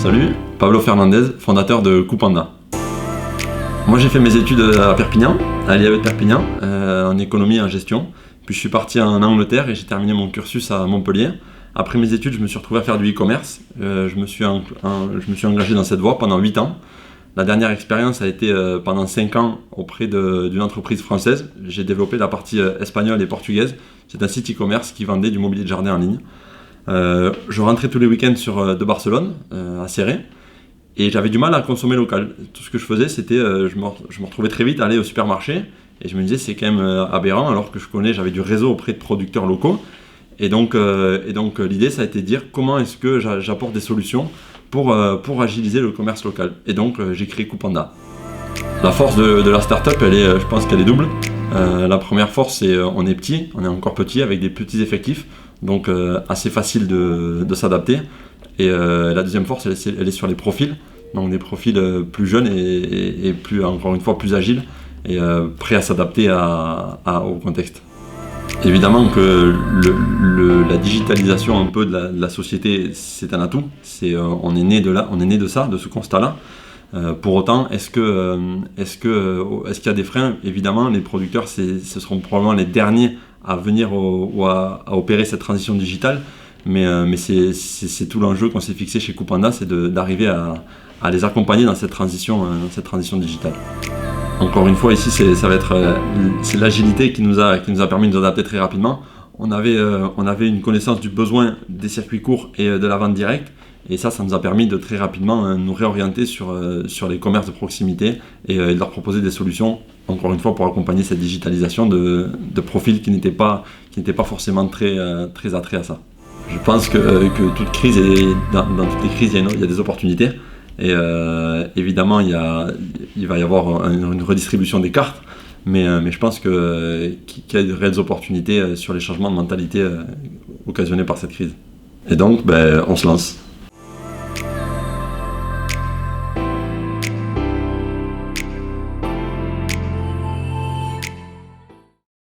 Salut, Pablo Fernandez, fondateur de Coupanda. Moi j'ai fait mes études à Perpignan, à l'IAE de Perpignan, en économie et en gestion. Puis je suis parti en Angleterre et j'ai terminé mon cursus à Montpellier. Après mes études, je me suis retrouvé à faire du e-commerce. Je me suis engagé dans cette voie pendant 8 ans. La dernière expérience a été pendant 5 ans auprès d'une entreprise française. J'ai développé la partie espagnole et portugaise. C'est un site e-commerce qui vendait du mobilier de jardin en ligne. Je rentrais tous les week-ends de Barcelone, à Serré, et j'avais du mal à consommer local. Tout ce que je faisais, c'était, je me retrouvais très vite à aller au supermarché, et je me disais c'est quand même aberrant, alors que j'avais du réseau auprès de producteurs locaux. Et donc l'idée, ça a été de dire comment est-ce que j'apporte des solutions pour agiliser le commerce local. Et donc j'ai créé Coupanda. La force de la startup, je pense qu'elle est double. La première force, c'est on est petit, on est encore petit avec des petits effectifs, donc assez facile de s'adapter. Et la deuxième force, elle est sur les profils, donc des profils plus jeunes et plus, encore une fois, plus agiles et prêts à s'adapter au contexte. Évidemment que la digitalisation un peu de la société, c'est un atout. On est né de ce constat-là. Pour autant, est-ce qu'il y a des freins? Évidemment, les producteurs, ce seront probablement les derniers à venir ou à opérer cette transition digitale, mais c'est tout l'enjeu qu'on s'est fixé chez Coupanda, c'est d'arriver à les accompagner dans cette transition digitale. Encore une fois, ici, c'est l'agilité qui nous a permis de nous adapter très rapidement. On avait une connaissance du besoin des circuits courts et de la vente directe. Et ça nous a permis de très rapidement nous réorienter sur les commerces de proximité et de leur proposer des solutions, encore une fois, pour accompagner cette digitalisation de profils qui n'étaient pas forcément très attraits à ça. Je pense que toute crise, dans toutes les crises, il y a des opportunités. Et évidemment, il va y avoir une redistribution des cartes, mais je pense qu'il y a de réelles opportunités sur les changements de mentalité occasionnés par cette crise. Et donc, on se lance.